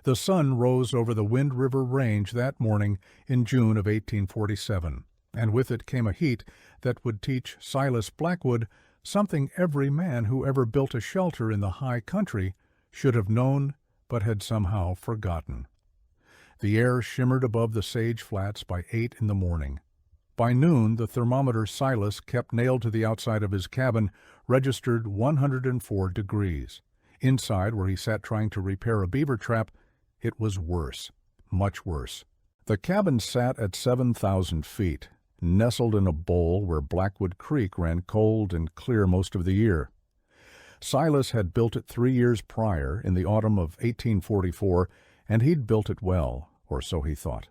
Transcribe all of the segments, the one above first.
The sun rose over the Wind River Range that morning in June of 1847, and with it came a heat that would teach Silas Blackwood something every man who ever built a shelter in the high country should have known but had somehow forgotten. The air shimmered above the sage flats by 8 in the morning. By noon, the thermometer Silas kept nailed to the outside of his cabin registered 104 degrees. Inside, where he sat trying to repair a beaver trap, it was worse, much worse. The cabin sat at 7,000 feet, nestled in a bowl where Blackwood Creek ran cold and clear most of the year. Silas had built it 3 years prior, in the autumn of 1844, and he'd built it well, or so he thought.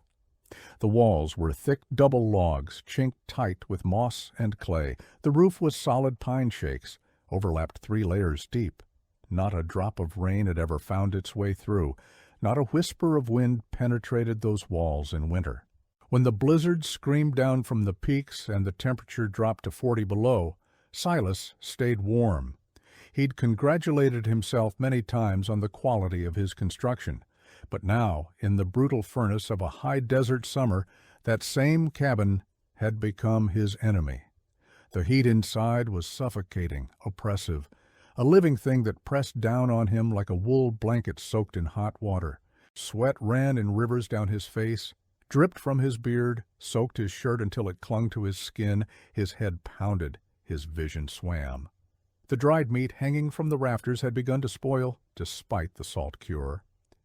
The walls were thick double logs, chinked tight with moss and clay. The roof was solid pine shakes, overlapped 3 layers deep. Not a drop of rain had ever found its way through. Not a whisper of wind penetrated those walls in winter. When the blizzard screamed down from the peaks and the temperature dropped to 40 below, Silas stayed warm. He'd congratulated himself many times on the quality of his construction. But now, in the brutal furnace of a high desert summer, that same cabin had become his enemy. The heat inside was suffocating, oppressive, a living thing that pressed down on him like a wool blanket soaked in hot water. Sweat ran in rivers down his face, dripped from his beard, soaked his shirt until it clung to his skin. His head pounded, his vision swam. The dried meat hanging from the rafters had begun to spoil, despite the salt cure.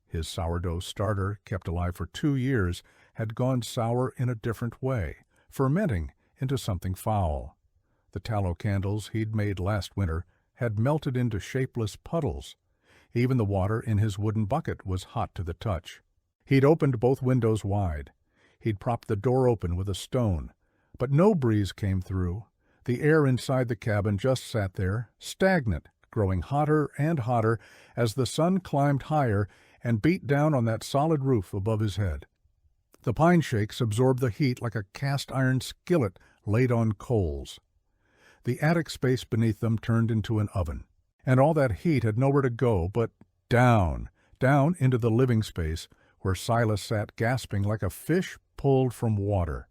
His sourdough starter, kept alive for 2 years, had gone sour in a different way, fermenting into something foul. The tallow candles he'd made last winter had melted into shapeless puddles. Even the water in his wooden bucket was hot to the touch. He'd opened both windows wide. He'd propped the door open with a stone. But no breeze came through. The air inside the cabin just sat there, stagnant, growing hotter and hotter as the sun climbed higher and beat down on that solid roof above his head. The pine shakes absorbed the heat like a cast-iron skillet laid on coals. The attic space beneath them turned into an oven, and all that heat had nowhere to go but down into the living space where Silas sat gasping like a fish pulled from water.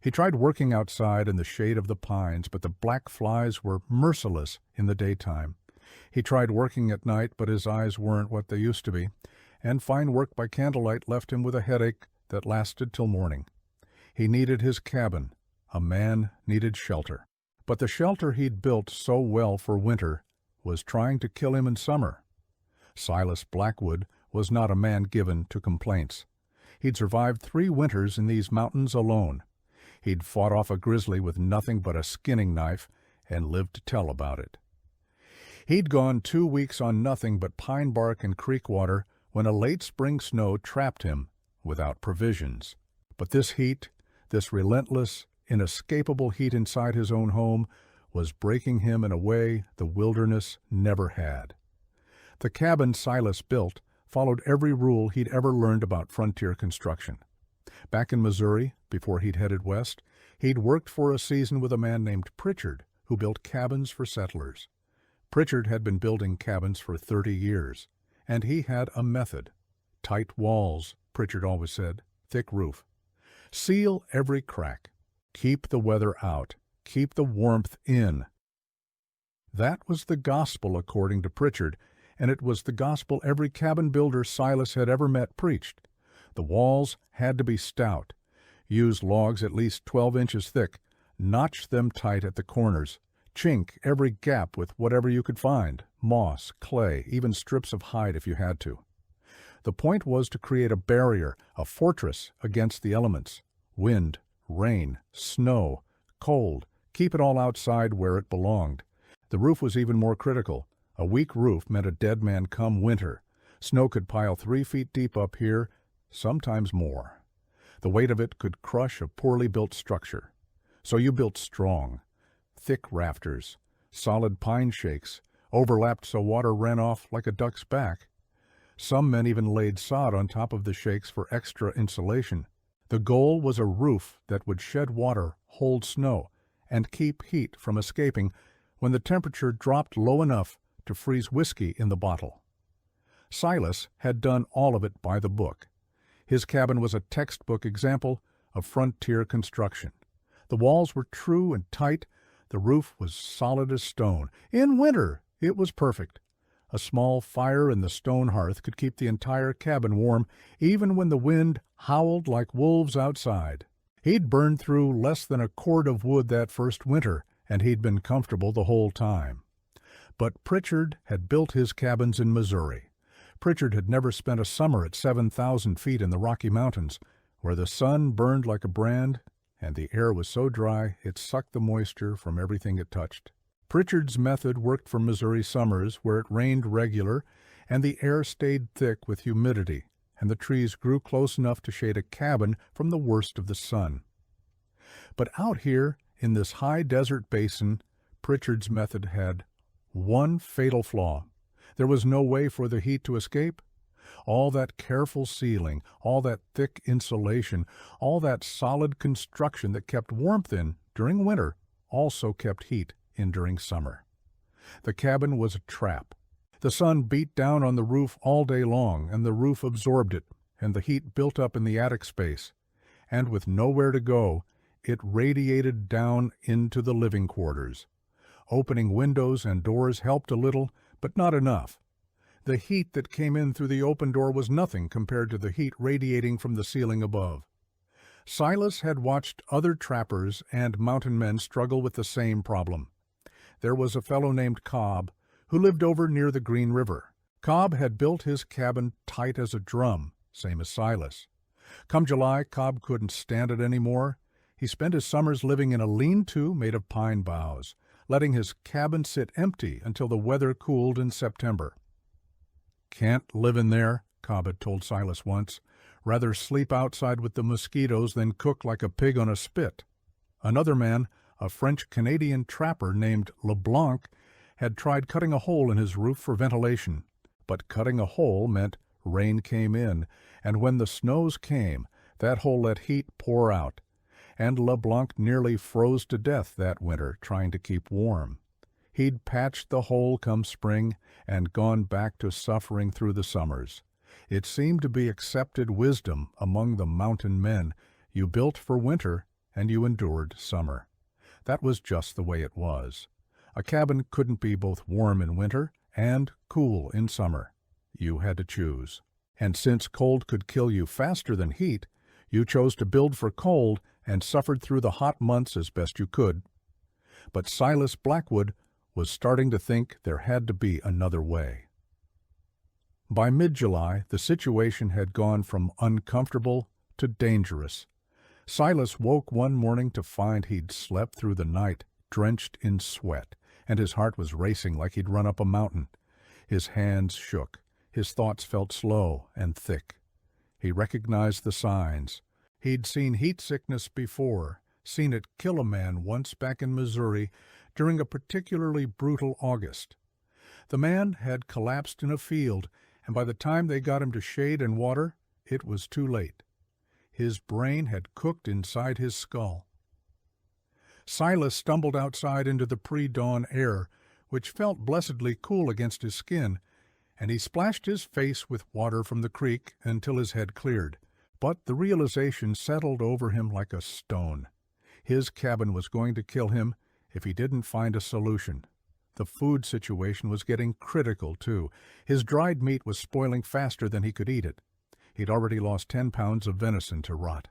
He tried working outside in the shade of the pines, but the black flies were merciless in the daytime. He tried working at night, but his eyes weren't what they used to be, and fine work by candlelight left him with a headache that lasted till morning. He needed his cabin. A man needed shelter. But the shelter he'd built so well for winter was trying to kill him in summer. Silas Blackwood was not a man given to complaints. He'd survived 3 winters in these mountains alone. He'd fought off a grizzly with nothing but a skinning knife and lived to tell about it. He'd gone 2 weeks on nothing but pine bark and creek water when a late spring snow trapped him without provisions. But this heat, this relentless, inescapable heat inside his own home, was breaking him in a way the wilderness never had. The cabin Silas built followed every rule he'd ever learned about frontier construction. Back in Missouri, before he'd headed west, he'd worked for a season with a man named Pritchard, who built cabins for settlers. Pritchard had been building cabins for 30 years, and he had a method. Tight walls, Pritchard always said, thick roof. Seal every crack. Keep the weather out. Keep the warmth in. That was the gospel according to Pritchard, and it was the gospel every cabin builder Silas had ever met preached. The walls had to be stout. Use logs at least 12 inches thick. Notch them tight at the corners. Chink every gap with whatever you could find, moss, clay, even strips of hide if you had to. The point was to create a barrier, a fortress against the elements. Wind, rain, snow, cold, keep it all outside where it belonged. The roof was even more critical. A weak roof meant a dead man come winter. Snow could pile 3 feet deep up here, sometimes more. The weight of it could crush a poorly built structure. So you built strong. Thick rafters, solid pine shakes, overlapped so water ran off like a duck's back. Some men even laid sod on top of the shakes for extra insulation. The goal was a roof that would shed water, hold snow, and keep heat from escaping when the temperature dropped low enough to freeze whiskey in the bottle. Silas had done all of it by the book. His cabin was a textbook example of frontier construction. The walls were true and tight. The roof was solid as stone. In winter, it was perfect. A small fire in the stone hearth could keep the entire cabin warm, even when the wind howled like wolves outside. He'd burned through less than a cord of wood that first winter, and he'd been comfortable the whole time. But Pritchard had built his cabins in Missouri. Pritchard had never spent a summer at 7,000 feet in the Rocky Mountains, where the sun burned like a brand and the air was so dry it sucked the moisture from everything it touched. Pritchard's method worked for Missouri summers where it rained regular and the air stayed thick with humidity, and the trees grew close enough to shade a cabin from the worst of the sun. But out here in this high desert basin, Pritchard's method had one fatal flaw. There was no way for the heat to escape. All that careful sealing, all that thick insulation, all that solid construction that kept warmth in during winter also kept heat in during summer. The cabin was a trap. The sun beat down on the roof all day long, and the roof absorbed it, and the heat built up in the attic space. And with nowhere to go, it radiated down into the living quarters. Opening windows and doors helped a little, but not enough. The heat that came in through the open door was nothing compared to the heat radiating from the ceiling above. Silas had watched other trappers and mountain men struggle with the same problem. There was a fellow named Cobb who lived over near the Green River. Cobb had built his cabin tight as a drum, same as Silas. Come July, Cobb couldn't stand it anymore. He spent his summers living in a lean-to made of pine boughs, letting his cabin sit empty until the weather cooled in September. "Can't live in there," Cobb had told Silas once. "Rather sleep outside with the mosquitoes than cook like a pig on a spit." Another man, a French-Canadian trapper named LeBlanc, had tried cutting a hole in his roof for ventilation. But cutting a hole meant rain came in, and when the snows came, that hole let heat pour out. And LeBlanc nearly froze to death that winter trying to keep warm. He'd patched the hole come spring and gone back to suffering through the summers. It seemed to be accepted wisdom among the mountain men. You built for winter and you endured summer. That was just the way it was. A cabin couldn't be both warm in winter and cool in summer. You had to choose. And since cold could kill you faster than heat, you chose to build for cold and suffered through the hot months as best you could. But Silas Blackwood was starting to think there had to be another way. By mid-July, the situation had gone from uncomfortable to dangerous. Silas woke one morning to find he'd slept through the night, drenched in sweat, and his heart was racing like he'd run up a mountain. His hands shook. His thoughts felt slow and thick. He recognized the signs. He'd seen heat sickness before, seen it kill a man once back in Missouri during a particularly brutal August. The man had collapsed in a field, and by the time they got him to shade and water, it was too late. His brain had cooked inside his skull. Silas stumbled outside into the pre-dawn air, which felt blessedly cool against his skin, and he splashed his face with water from the creek until his head cleared. But the realization settled over him like a stone. His cabin was going to kill him if he didn't find a solution. The food situation was getting critical, too. His dried meat was spoiling faster than he could eat it. He'd already lost 10 pounds of venison to rot.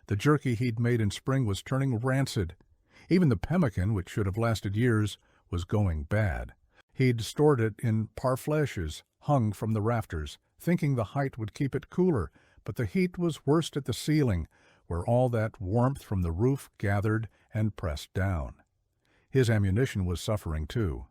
The jerky he'd made in spring was turning rancid. Even the pemmican, which should have lasted years, was going bad. He'd stored it in parfleches hung from the rafters, thinking the height would keep it cooler, but the heat was worst at the ceiling, where all that warmth from the roof gathered and pressed down. His ammunition was suffering, too.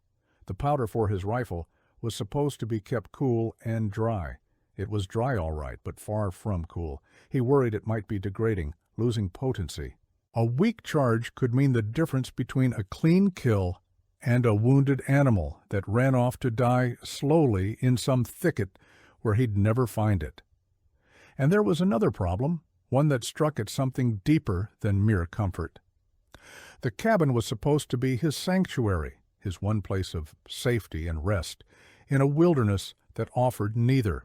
The powder for his rifle was supposed to be kept cool and dry. It was dry all right, but far from cool. He worried it might be degrading, losing potency. A weak charge could mean the difference between a clean kill and a wounded animal that ran off to die slowly in some thicket where he'd never find it. And there was another problem, one that struck at something deeper than mere comfort. The cabin was supposed to be his sanctuary, his one place of safety and rest, in a wilderness that offered neither.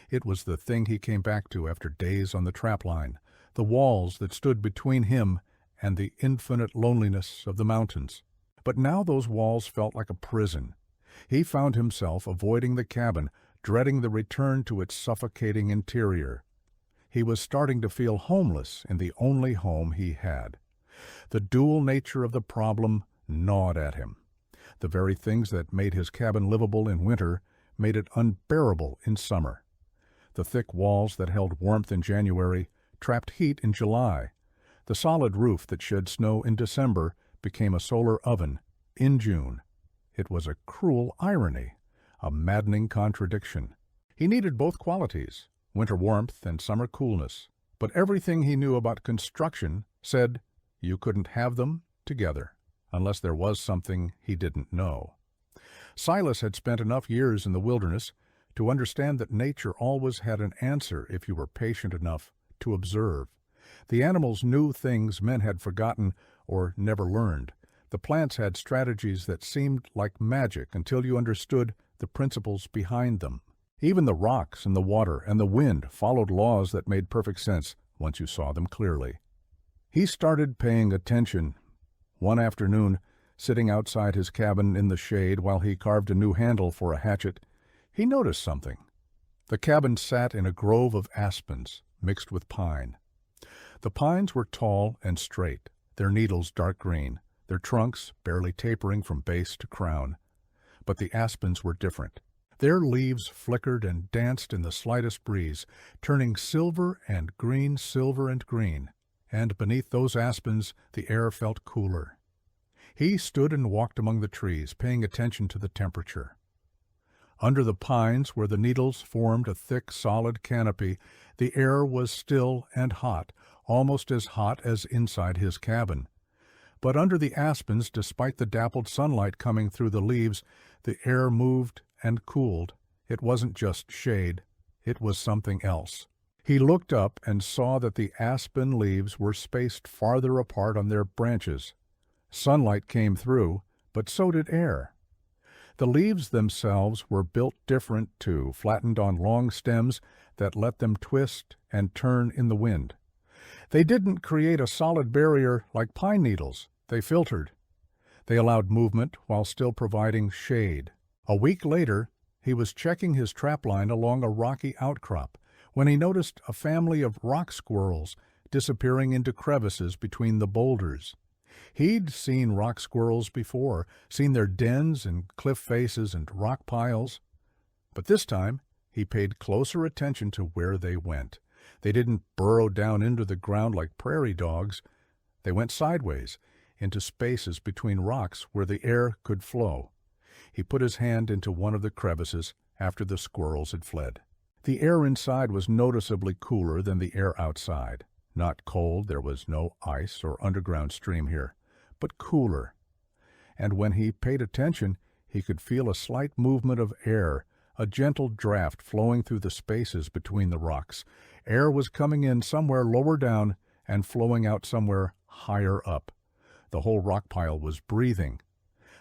It was the thing he came back to after days on the trap line, the walls that stood between him and the infinite loneliness of the mountains. But now those walls felt like a prison. He found himself avoiding the cabin, dreading the return to its suffocating interior. He was starting to feel homeless in the only home he had. The dual nature of the problem gnawed at him. The very things that made his cabin livable in winter made it unbearable in summer. The thick walls that held warmth in January trapped heat in July. The solid roof that shed snow in December became a solar oven in June. It was a cruel irony, a maddening contradiction. He needed both qualities, winter warmth and summer coolness, but everything he knew about construction said you couldn't have them together, unless there was something he didn't know. Silas had spent enough years in the wilderness to understand that nature always had an answer if you were patient enough to observe. The animals knew things men had forgotten or never learned. The plants had strategies that seemed like magic until you understood the principles behind them. Even the rocks and the water and the wind followed laws that made perfect sense once you saw them clearly. He started paying attention. One afternoon, sitting outside his cabin in the shade while he carved a new handle for a hatchet, he noticed something. The cabin sat in a grove of aspens mixed with pine. The pines were tall and straight, their needles dark green, their trunks barely tapering from base to crown. But the aspens were different. Their leaves flickered and danced in the slightest breeze, turning silver and green, and beneath those aspens the air felt cooler. He stood and walked among the trees, paying attention to the temperature. Under the pines, where the needles formed a thick, solid canopy, the air was still and hot, almost as hot as inside his cabin. But under the aspens, despite the dappled sunlight coming through the leaves, the air moved and cooled. It wasn't just shade, it was something else. He looked up and saw that the aspen leaves were spaced farther apart on their branches. Sunlight came through, but so did air. The leaves themselves were built different too, flattened on long stems that let them twist and turn in the wind. They didn't create a solid barrier like pine needles. They filtered. They allowed movement while still providing shade. A week later, he was checking his trapline along a rocky outcrop when he noticed a family of rock squirrels disappearing into crevices between the boulders. He'd seen rock squirrels before, seen their dens and cliff faces and rock piles. But this time, he paid closer attention to where they went. They didn't burrow down into the ground like prairie dogs. They went sideways, into spaces between rocks where the air could flow. He put his hand into one of the crevices after the squirrels had fled. The air inside was noticeably cooler than the air outside. Not cold, there was no ice or underground stream here, but cooler. And when he paid attention, he could feel a slight movement of air, a gentle draft flowing through the spaces between the rocks. Air was coming in somewhere lower down and flowing out somewhere higher up. The whole rock pile was breathing.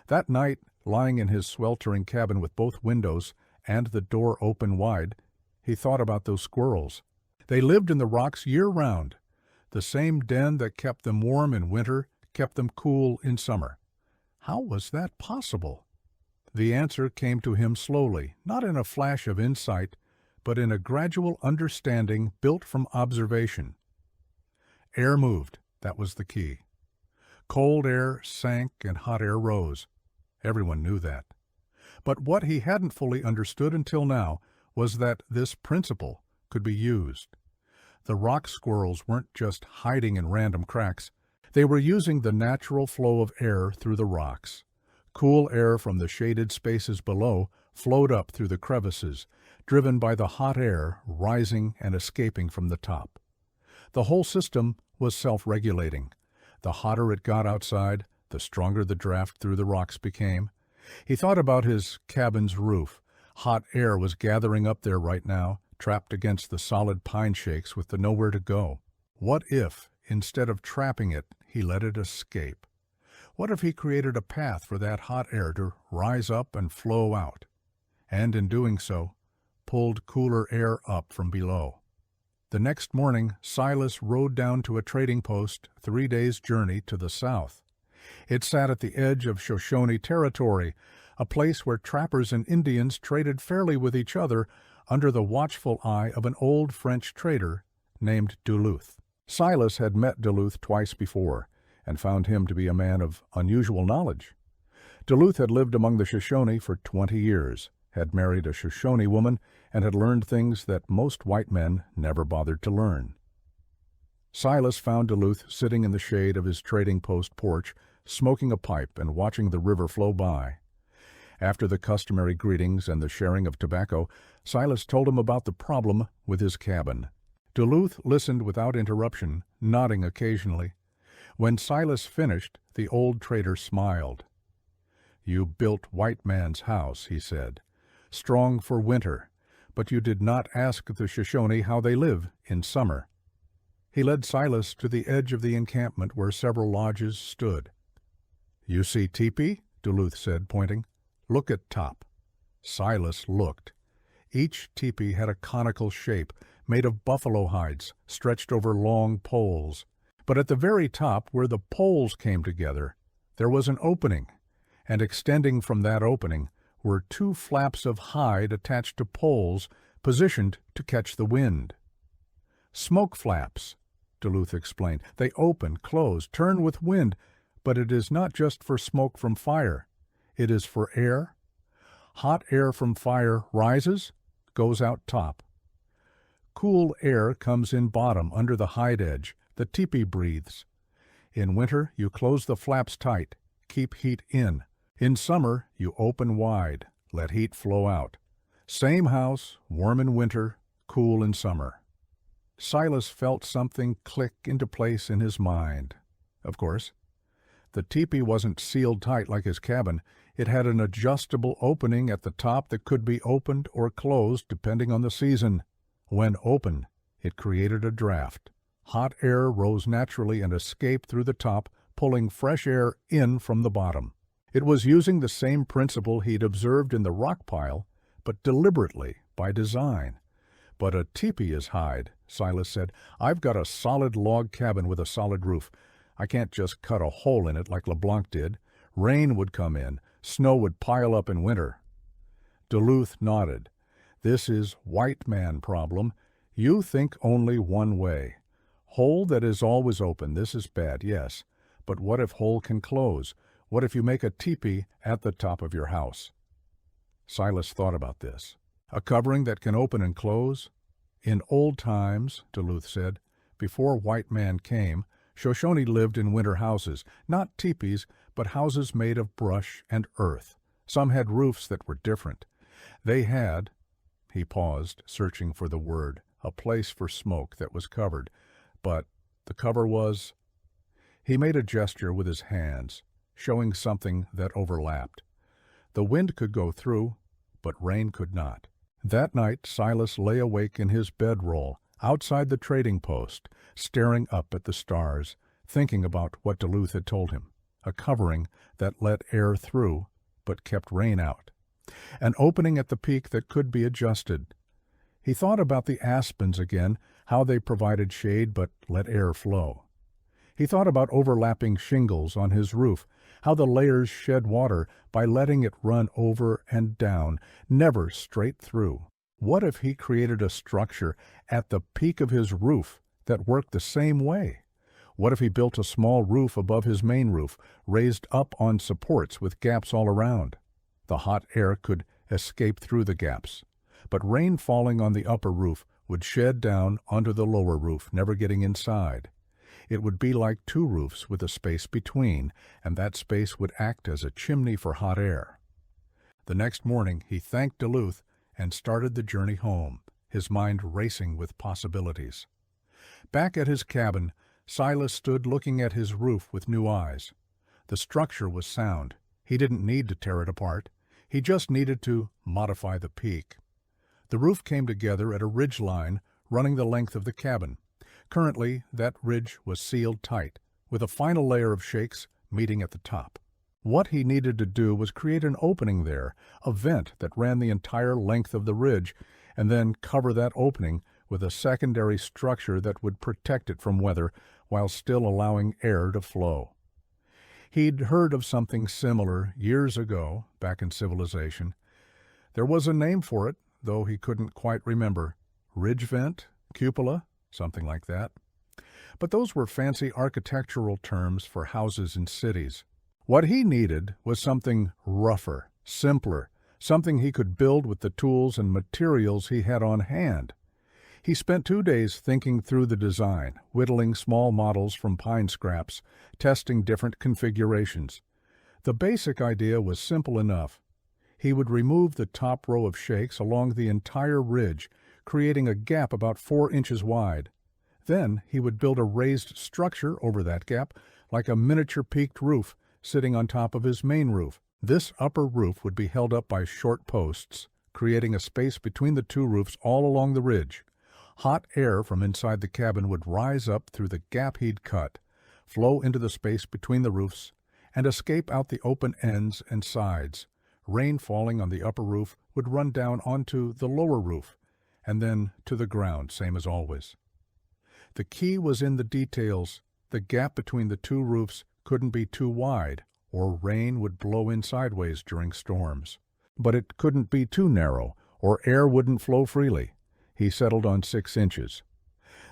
That night, lying in his sweltering cabin with both windows and the door open wide, he thought about those squirrels. They lived in the rocks year-round. The same den that kept them warm in winter kept them cool in summer. How was that possible? The answer came to him slowly, not in a flash of insight, but in a gradual understanding built from observation. Air moved, that was the key. Cold air sank and hot air rose. Everyone knew that. But what he hadn't fully understood until now was that this principle could be used. The rock squirrels weren't just hiding in random cracks. They were using the natural flow of air through the rocks. Cool air from the shaded spaces below flowed up through the crevices, driven by the hot air rising and escaping from the top. The whole system was self-regulating. The hotter it got outside, the stronger the draft through the rocks became. He thought about his cabin's roof. Hot air was gathering up there right now, trapped against the solid pine shakes with the nowhere to go. What if, instead of trapping it, he let it escape? What if he created a path for that hot air to rise up and flow out? and in doing so, pulled cooler air up from below. The next morning, Silas rode down to a trading post 3 days' journey to the south. It sat at the edge of Shoshone territory, a place where trappers and Indians traded fairly with each other under the watchful eye of an old French trader named Duluth. Silas had met Duluth twice before and found him to be a man of unusual knowledge. Duluth had lived among the Shoshone for 20 years, had married a Shoshone woman, and had learned things that most white men never bothered to learn. Silas found Duluth sitting in the shade of his trading post porch, smoking a pipe and watching the river flow by. After the customary greetings and the sharing of tobacco, Silas told him about the problem with his cabin. Duluth listened without interruption, nodding occasionally. When Silas finished, the old trader smiled. "You built white man's house," he said, "strong for winter, but you did not ask the Shoshone how they live in summer." He led Silas to the edge of the encampment where several lodges stood. "You see teepee?" Duluth said, pointing. "Look at top." Silas looked. Each teepee had a conical shape, made of buffalo hides, stretched over long poles. But at the very top, where the poles came together, there was an opening, and extending from that opening were 2 flaps of hide attached to poles, positioned to catch the wind. "Smoke flaps," Duluth explained. "They open, close, turn with wind, but it is not just for smoke from fire. It is for air. Hot air from fire rises, goes out top. Cool air comes in bottom under the hide edge. The teepee breathes. In winter, you close the flaps tight, keep heat in. In summer, you open wide, let heat flow out. Same house, warm in winter, cool in summer." Silas felt something click into place in his mind. Of course, the teepee wasn't sealed tight like his cabin. It had an adjustable opening at the top that could be opened or closed depending on the season. When open, it created a draft. Hot air rose naturally and escaped through the top, pulling fresh air in from the bottom. It was using the same principle he'd observed in the rock pile, but deliberately, by design. "But a teepee is hide," Silas said. "I've got a solid log cabin with a solid roof. I can't just cut a hole in it like LeBlanc did. Rain would come in. Snow would pile up in winter." Duluth nodded. "This is white man problem. You think only one way. Hole that is always open, this is bad, yes. But what if hole can close? What if you make a teepee at the top of your house?" Silas thought about this. "A covering that can open and close? In old times," Duluth said, "before white man came, Shoshone lived in winter houses, not teepees, but houses made of brush and earth. Some had roofs that were different. They had," he paused, searching for the word, "a place for smoke that was covered. But the cover was—" He made a gesture with his hands, showing something that overlapped. The wind could go through, but rain could not. That night Silas lay awake in his bedroll, outside the trading post, staring up at the stars, thinking about what Duluth had told him. A covering that let air through, but kept rain out. An opening at the peak that could be adjusted. He thought about the aspens again, how they provided shade but let air flow. He thought about overlapping shingles on his roof, how the layers shed water by letting it run over and down, never straight through. What if he created a structure at the peak of his roof that worked the same way? What if he built a small roof above his main roof, raised up on supports with gaps all around? The hot air could escape through the gaps, but rain falling on the upper roof would shed down onto the lower roof, never getting inside. It would be like 2 roofs with a space between, and that space would act as a chimney for hot air. The next morning he thanked Duluth and started the journey home, his mind racing with possibilities. Back at his cabin, Silas stood looking at his roof with new eyes. The structure was sound. He didn't need to tear it apart. He just needed to modify the peak. The roof came together at a ridge line running the length of the cabin. Currently, that ridge was sealed tight, with a final layer of shakes meeting at the top. What he needed to do was create an opening there, a vent that ran the entire length of the ridge, and then cover that opening with a secondary structure that would protect it from weather while still allowing air to flow. He'd heard of something similar years ago, back in civilization. There was a name for it, though he couldn't quite remember. Ridge vent, cupola, something like that. But those were fancy architectural terms for houses in cities. What he needed was something rougher, simpler, something he could build with the tools and materials he had on hand. He spent 2 days thinking through the design, whittling small models from pine scraps, testing different configurations. The basic idea was simple enough. He would remove the top row of shakes along the entire ridge, creating a gap about 4 inches wide. Then he would build a raised structure over that gap, like a miniature peaked roof sitting on top of his main roof. This upper roof would be held up by short posts, creating a space between the two roofs all along the ridge. Hot air from inside the cabin would rise up through the gap he'd cut, flow into the space between the roofs, and escape out the open ends and sides. Rain falling on the upper roof would run down onto the lower roof, and then to the ground, same as always. The key was in the details. The gap between the two roofs couldn't be too wide, or rain would blow in sideways during storms. But it couldn't be too narrow, or air wouldn't flow freely. He settled on 6 inches.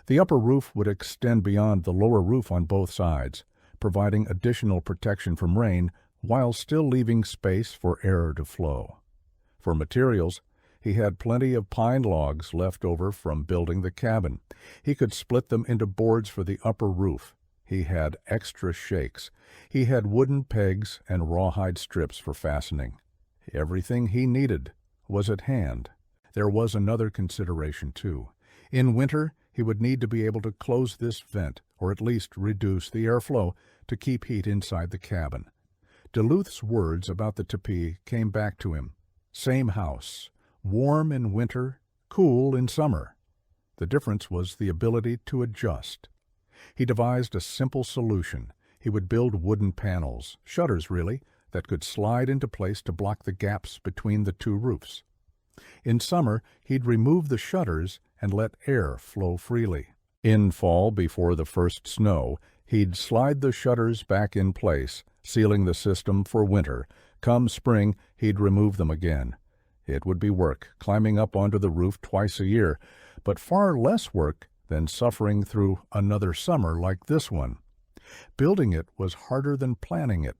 The upper roof would extend beyond the lower roof on both sides, providing additional protection from rain while still leaving space for air to flow. For materials, he had plenty of pine logs left over from building the cabin. He could split them into boards for the upper roof. He had extra shakes. He had wooden pegs and rawhide strips for fastening. Everything he needed was at hand. There was another consideration, too. In winter, he would need to be able to close this vent, or at least reduce the airflow, to keep heat inside the cabin. Duluth's words about the teepee came back to him. Same house, warm in winter, cool in summer. The difference was the ability to adjust. He devised a simple solution. He would build wooden panels, shutters really, that could slide into place to block the gaps between the two roofs. In summer, he'd remove the shutters and let air flow freely. In fall, before the first snow, he'd slide the shutters back in place, sealing the system for winter. Come spring, he'd remove them again. It would be work, climbing up onto the roof twice a year, but far less work than suffering through another summer like this one. Building it was harder than planning it.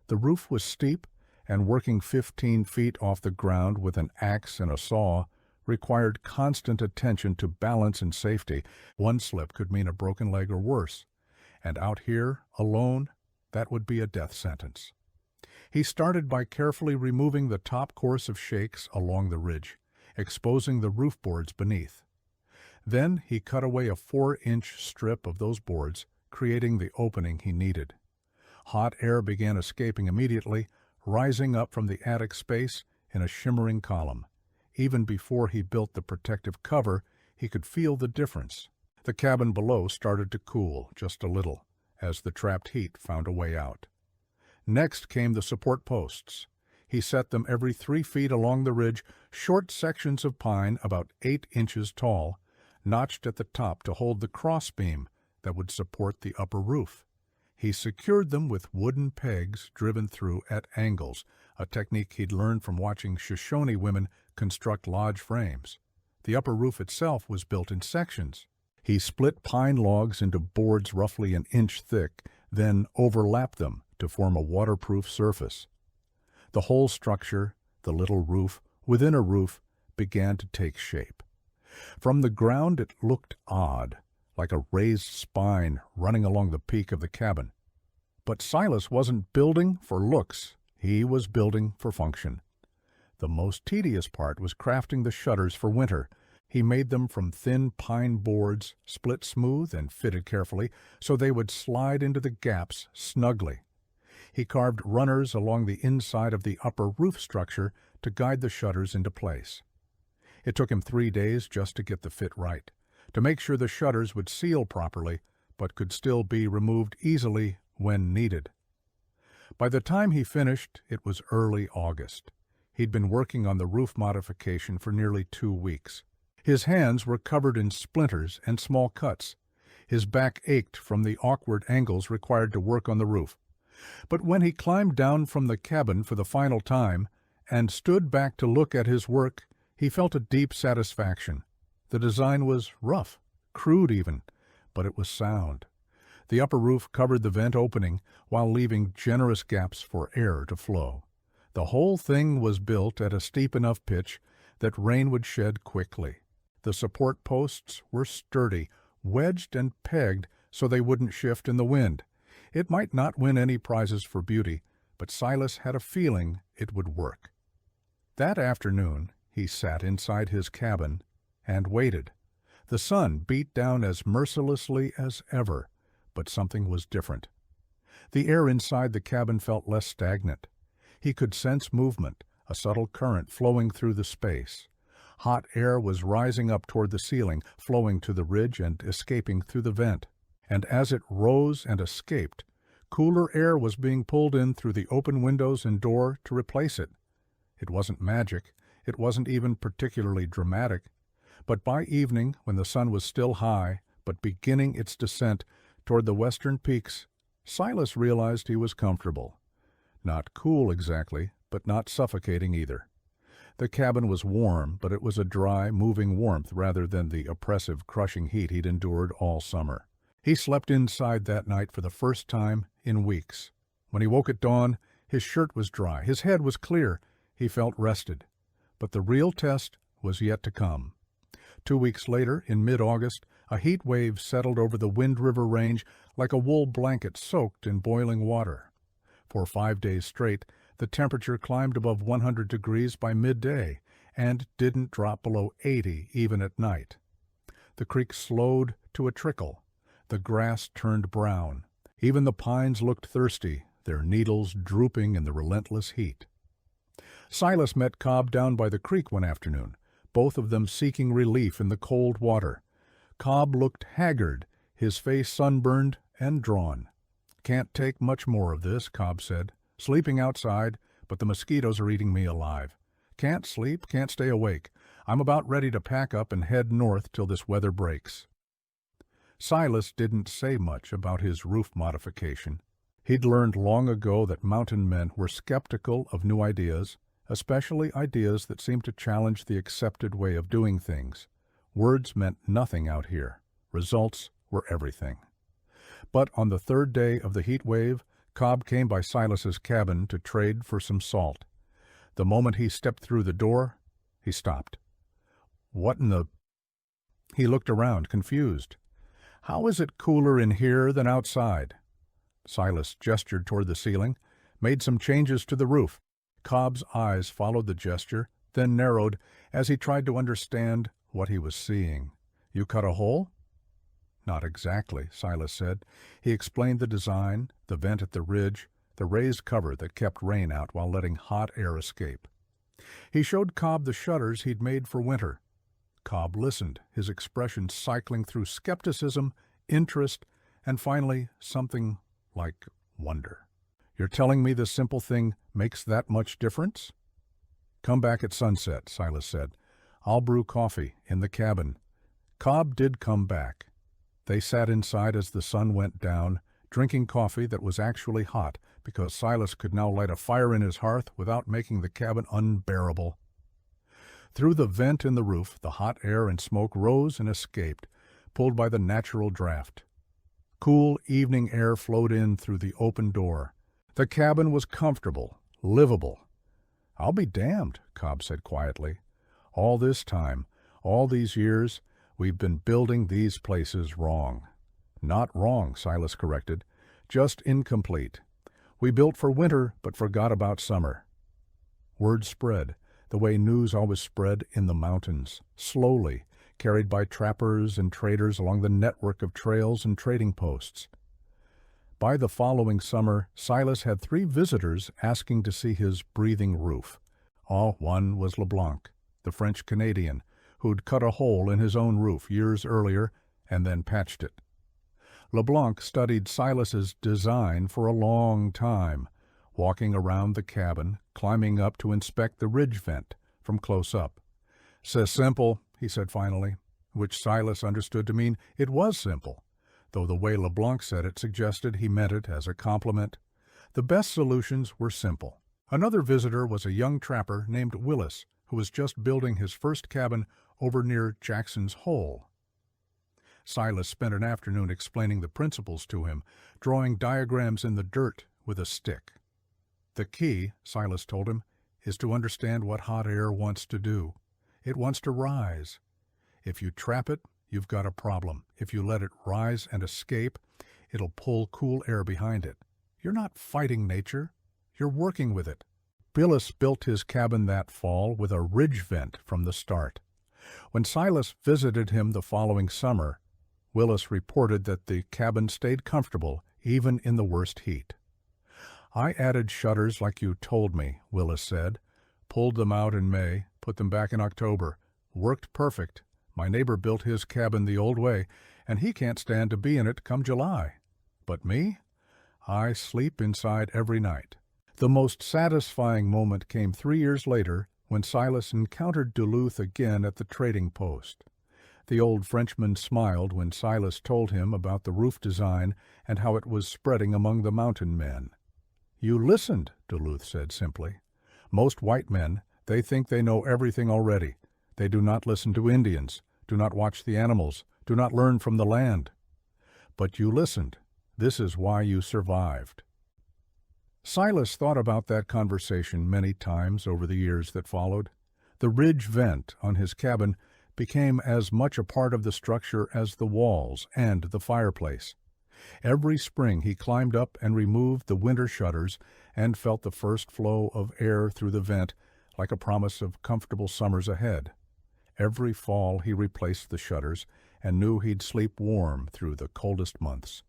The roof was steep, and working 15 feet off the ground with an axe and a saw required constant attention to balance and safety. One slip could mean a broken leg or worse. And out here, alone, that would be a death sentence. He started by carefully removing the top course of shakes along the ridge, exposing the roof boards beneath. Then he cut away a 4-inch strip of those boards, creating the opening he needed. Hot air began escaping immediately, rising up from the attic space in a shimmering column. Even before he built the protective cover, he could feel the difference. The cabin below started to cool just a little, as the trapped heat found a way out. Next came the support posts. He set them every 3 feet along the ridge, short sections of pine about 8 inches tall, notched at the top to hold the crossbeam that would support the upper roof. He secured them with wooden pegs driven through at angles, a technique he'd learned from watching Shoshone women construct lodge frames. The upper roof itself was built in sections. He split pine logs into boards roughly an inch thick, then overlapped them to form a waterproof surface. The whole structure, the little roof within a roof, began to take shape. From the ground it looked odd, like a raised spine running along the peak of the cabin. But Silas wasn't building for looks. He was building for function. The most tedious part was crafting the shutters for winter. He made them from thin pine boards, split smooth and fitted carefully, so they would slide into the gaps snugly. He carved runners along the inside of the upper roof structure to guide the shutters into place. It took him 3 days just to get the fit right, to make sure the shutters would seal properly, but could still be removed easily when needed. By the time he finished, it was early August. He'd been working on the roof modification for nearly 2 weeks. His hands were covered in splinters and small cuts. His back ached from the awkward angles required to work on the roof. But when he climbed down from the cabin for the final time and stood back to look at his work, he felt a deep satisfaction. The design was rough, crude even, but it was sound. The upper roof covered the vent opening while leaving generous gaps for air to flow. The whole thing was built at a steep enough pitch that rain would shed quickly. The support posts were sturdy, wedged and pegged so they wouldn't shift in the wind. It might not win any prizes for beauty, but Silas had a feeling it would work. That afternoon, he sat inside his cabin and waited. The sun beat down as mercilessly as ever, but something was different. The air inside the cabin felt less stagnant. He could sense movement, a subtle current flowing through the space. Hot air was rising up toward the ceiling, flowing to the ridge and escaping through the vent. And as it rose and escaped, cooler air was being pulled in through the open windows and door to replace it. It wasn't magic. It wasn't even particularly dramatic. But by evening, when the sun was still high, but beginning its descent toward the western peaks, Silas realized he was comfortable. Not cool exactly, but not suffocating either. The cabin was warm, but it was a dry, moving warmth rather than the oppressive, crushing heat he'd endured all summer. He slept inside that night for the first time in weeks. When he woke at dawn, his shirt was dry, his head was clear, he felt rested. But the real test was yet to come. 2 weeks later, in mid-August, a heat wave settled over the Wind River Range like a wool blanket soaked in boiling water. For 5 days straight, the temperature climbed above 100 degrees by midday and didn't drop below 80 even at night. The creek slowed to a trickle. The grass turned brown. Even the pines looked thirsty, their needles drooping in the relentless heat. Silas met Cobb down by the creek one afternoon, both of them seeking relief in the cold water. Cobb looked haggard, his face sunburned and drawn. "Can't take much more of this," Cobb said. "Sleeping outside, but the mosquitoes are eating me alive. Can't sleep, can't stay awake. I'm about ready to pack up and head north till this weather breaks." Silas didn't say much about his roof modification. He'd learned long ago that mountain men were skeptical of new ideas, especially ideas that seemed to challenge the accepted way of doing things. Words meant nothing out here. Results were everything. But on the 3rd day of the heat wave, Cobb came by Silas's cabin to trade for some salt. The moment he stepped through the door, he stopped. "What in the—" He looked around, confused. "How is it cooler in here than outside?" Silas gestured toward the ceiling, made some changes to the roof. Cobb's eyes followed the gesture, then narrowed as he tried to understand what he was seeing. "You cut a hole?" "Not exactly," Silas said. He explained the design, the vent at the ridge, the raised cover that kept rain out while letting hot air escape. He showed Cobb the shutters he'd made for winter. Cobb listened, his expression cycling through skepticism, interest, and finally something like wonder. "You're telling me this simple thing makes that much difference?" "Come back at sunset," Silas said. "I'll brew coffee in the cabin." Cobb did come back. They sat inside as the sun went down, drinking coffee that was actually hot because Silas could now light a fire in his hearth without making the cabin unbearable. Through the vent in the roof, the hot air and smoke rose and escaped, pulled by the natural draft. Cool evening air flowed in through the open door. The cabin was comfortable, livable. "I'll be damned," Cobb said quietly. "All this time, all these years, we've been building these places wrong." "Not wrong," Silas corrected, "just incomplete. We built for winter but forgot about summer." Word spread, the way news always spread in the mountains, slowly, carried by trappers and traders along the network of trails and trading posts. By the following summer, Silas had 3 visitors asking to see his breathing roof. One was LeBlanc, the French-Canadian, who'd cut a hole in his own roof years earlier and then patched it. LeBlanc studied Silas's design for a long time, walking around the cabin, climbing up to inspect the ridge vent from close up. "C'est simple," he said finally, which Silas understood to mean it was simple, though the way LeBlanc said it suggested he meant it as a compliment. The best solutions were simple. Another visitor was a young trapper named Willis, who was just building his first cabin over near Jackson's Hole. Silas spent an afternoon explaining the principles to him, drawing diagrams in the dirt with a stick. The key, Silas told him, is to understand what hot air wants to do. It wants to rise. If you trap it, you've got a problem. If you let it rise and escape, it'll pull cool air behind it. You're not fighting nature. You're working with it. Willis built his cabin that fall with a ridge vent from the start. When Silas visited him the following summer, Willis reported that the cabin stayed comfortable even in the worst heat. "I added shutters like you told me," Willis said. "Pulled them out in May, put them back in October. Worked perfect. My neighbor built his cabin the old way, and he can't stand to be in it come July. But me? I sleep inside every night." The most satisfying moment came 3 years later when Silas encountered Duluth again at the trading post. The old Frenchman smiled when Silas told him about the roof design and how it was spreading among the mountain men. "You listened," Duluth said simply. "Most white men, they think they know everything already. They do not listen to Indians, do not watch the animals, do not learn from the land. But you listened. This is why you survived." Silas thought about that conversation many times over the years that followed. The ridge vent on his cabin became as much a part of the structure as the walls and the fireplace. Every spring he climbed up and removed the winter shutters and felt the first flow of air through the vent like a promise of comfortable summers ahead. Every fall he replaced the shutters and knew he'd sleep warm through the coldest months.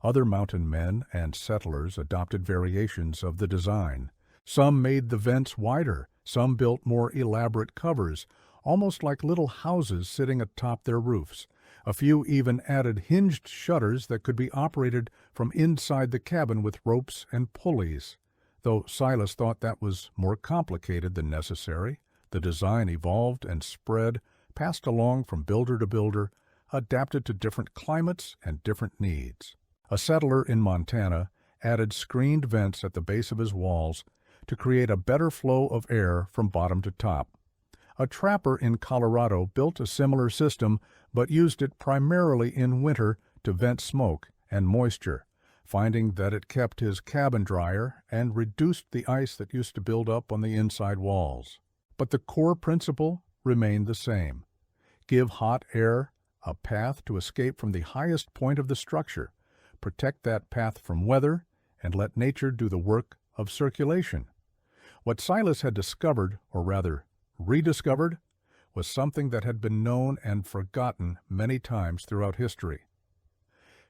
Other mountain men and settlers adopted variations of the design. Some made the vents wider, some built more elaborate covers, almost like little houses sitting atop their roofs. A few even added hinged shutters that could be operated from inside the cabin with ropes and pulleys. Though Silas thought that was more complicated than necessary, the design evolved and spread, passed along from builder to builder, adapted to different climates and different needs. A settler in Montana added screened vents at the base of his walls to create a better flow of air from bottom to top. A trapper in Colorado built a similar system but used it primarily in winter to vent smoke and moisture, finding that it kept his cabin drier and reduced the ice that used to build up on the inside walls. But the core principle remained the same. Give hot air a path to escape from the highest point of the structure, protect that path from weather, and let nature do the work of circulation. What Silas had discovered, or rather rediscovered, was something that had been known and forgotten many times throughout history.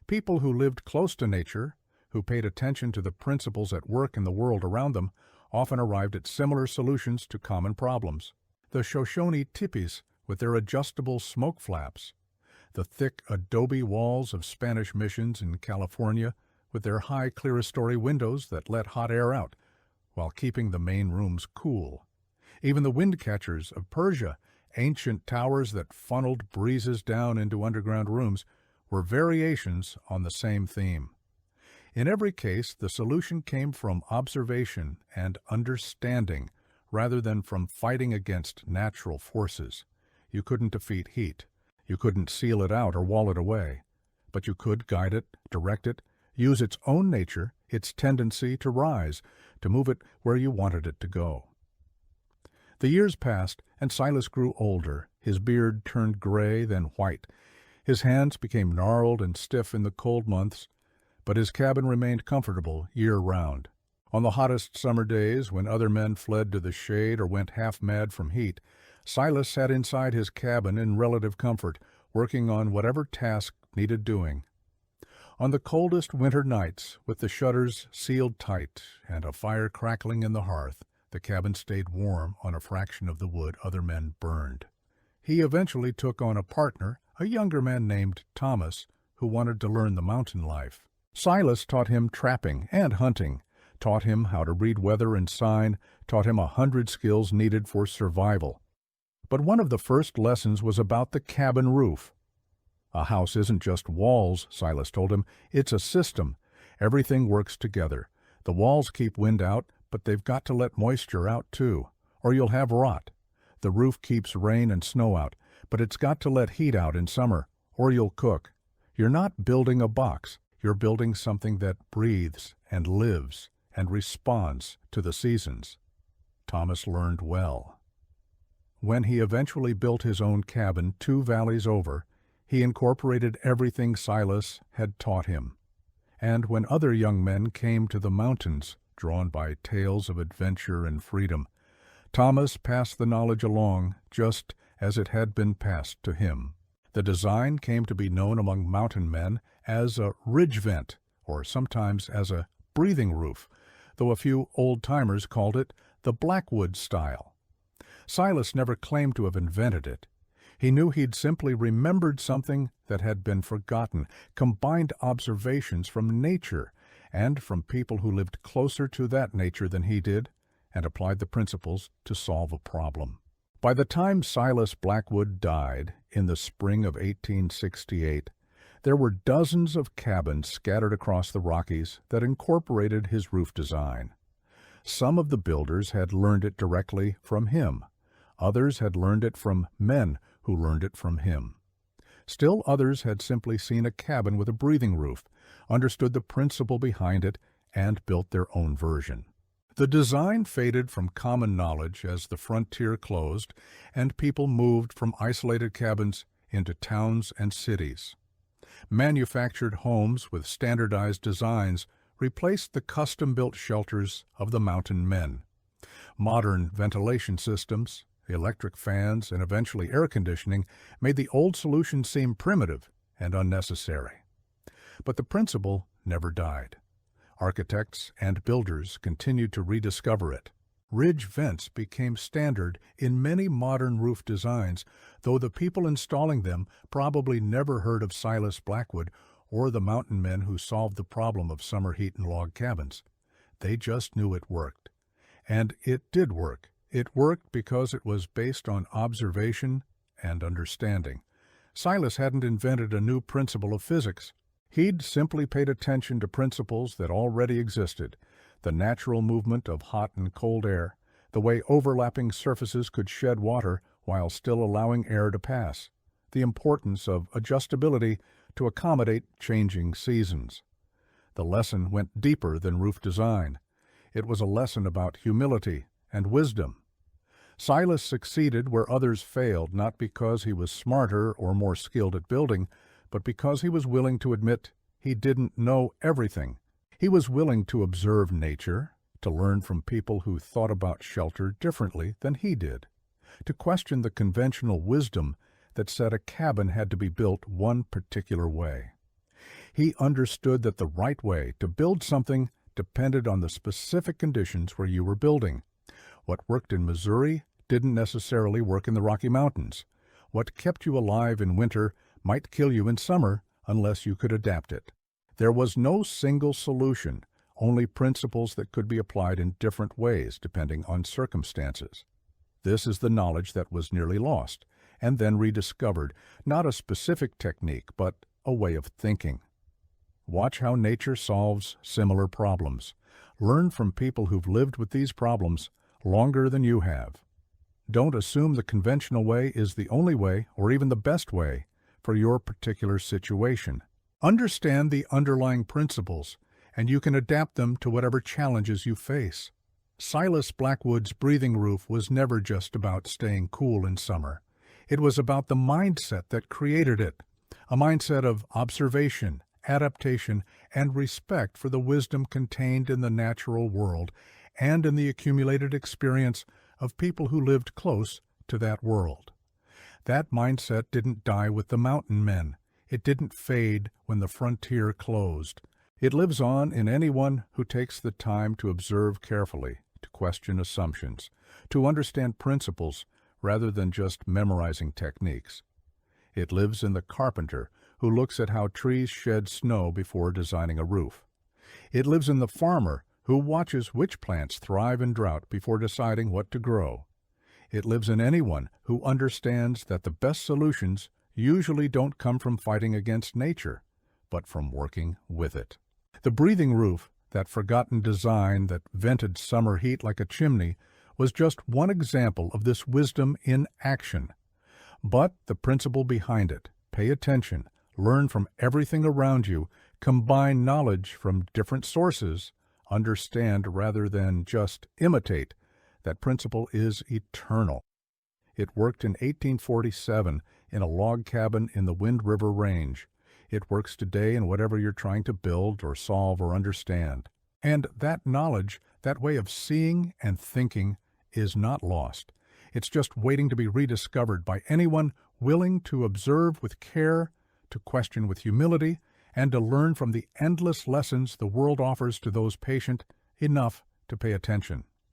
People who lived close to nature, who paid attention to the principles at work in the world around them, often arrived at similar solutions to common problems. The Shoshone tipis with their adjustable smoke flaps, the thick adobe walls of Spanish missions in California with their high clerestory windows that let hot air out while keeping the main rooms cool. Even the wind catchers of Persia, ancient towers that funneled breezes down into underground rooms, were variations on the same theme. In every case, the solution came from observation and understanding rather than from fighting against natural forces. You couldn't defeat heat. You couldn't seal it out or wall it away. But you could guide it, direct it, use its own nature, its tendency to rise, to move it where you wanted it to go. The years passed, and Silas grew older. His beard turned gray, then white. His hands became gnarled and stiff in the cold months, but his cabin remained comfortable year-round. On the hottest summer days, when other men fled to the shade or went half-mad from heat, Silas sat inside his cabin in relative comfort, working on whatever task needed doing. On the coldest winter nights, with the shutters sealed tight and a fire crackling in the hearth, the cabin stayed warm on a fraction of the wood other men burned. He eventually took on a partner, a younger man named Thomas, who wanted to learn the mountain life. Silas taught him trapping and hunting, taught him how to read weather and sign, taught him 100 skills needed for survival. But one of the first lessons was about the cabin roof. A house isn't just walls, Silas told him. It's a system. Everything works together. The walls keep wind out, but they've got to let moisture out too, or you'll have rot. The roof keeps rain and snow out, but it's got to let heat out in summer, or you'll cook. You're not building a box. You're building something that breathes and lives and responds to the seasons. Thomas learned well. When he eventually built his own cabin 2 valleys over, he incorporated everything Silas had taught him. And when other young men came to the mountains, drawn by tales of adventure and freedom, Thomas passed the knowledge along just as it had been passed to him. The design came to be known among mountain men as a ridge vent, or sometimes as a breathing roof, though a few old-timers called it the Blackwood style. Silas never claimed to have invented it. He knew he'd simply remembered something that had been forgotten, combined observations from nature and from people who lived closer to that nature than he did, and applied the principles to solve a problem. By the time Silas Blackwood died in the spring of 1868, there were dozens of cabins scattered across the Rockies that incorporated his roof design. Some of the builders had learned it directly from him. Others had learned it from men who learned it from him. Still others had simply seen a cabin with a breathing roof, understood the principle behind it, and built their own version. The design faded from common knowledge as the frontier closed and people moved from isolated cabins into towns and cities. Manufactured homes with standardized designs replaced the custom-built shelters of the mountain men. Modern ventilation systems, electric fans, and eventually air conditioning made the old solution seem primitive and unnecessary. But the principle never died. Architects and builders continued to rediscover it. Ridge vents became standard in many modern roof designs, though the people installing them probably never heard of Silas Blackwood or the mountain men who solved the problem of summer heat in log cabins. They just knew it worked. And it did work. It worked because it was based on observation and understanding. Silas hadn't invented a new principle of physics. He'd simply paid attention to principles that already existed: the natural movement of hot and cold air, the way overlapping surfaces could shed water while still allowing air to pass, the importance of adjustability to accommodate changing seasons. The lesson went deeper than roof design. It was a lesson about humility and wisdom. Silas succeeded where others failed, not because he was smarter or more skilled at building, but because he was willing to admit he didn't know everything. He was willing to observe nature, to learn from people who thought about shelter differently than he did, to question the conventional wisdom that said a cabin had to be built one particular way. He understood that the right way to build something depended on the specific conditions where you were building. What worked in Missouri didn't necessarily work in the Rocky Mountains. What kept you alive in winter might kill you in summer unless you could adapt it. There was no single solution, only principles that could be applied in different ways depending on circumstances. This is the knowledge that was nearly lost and then rediscovered, not a specific technique, but a way of thinking. Watch how nature solves similar problems. Learn from people who've lived with these problems longer than you have. Don't assume the conventional way is the only way or even the best way for your particular situation. Understand the underlying principles, and you can adapt them to whatever challenges you face. Silas Blackwood's breathing roof was never just about staying cool in summer. It was about the mindset that created it, a mindset of observation, adaptation, and respect for the wisdom contained in the natural world and in the accumulated experience of people who lived close to that world. That mindset didn't die with the mountain men. It didn't fade when the frontier closed. It lives on in anyone who takes the time to observe carefully, to question assumptions, to understand principles rather than just memorizing techniques. It lives in the carpenter who looks at how trees shed snow before designing a roof. It lives in the farmer who watches which plants thrive in drought before deciding what to grow. It lives in anyone who understands that the best solutions usually don't come from fighting against nature, but from working with it. The breathing roof, that forgotten design that vented summer heat like a chimney, was just one example of this wisdom in action. But the principle behind it, pay attention, learn from everything around you, combine knowledge from different sources, understand rather than just imitate, that principle is eternal. It worked in 1847 in a log cabin in the Wind River Range. It works today in whatever you're trying to build or solve or understand. And that knowledge, that way of seeing and thinking, is not lost. It's just waiting to be rediscovered by anyone willing to observe with care, to question with humility, and to learn from the endless lessons the world offers to those patient enough to pay attention.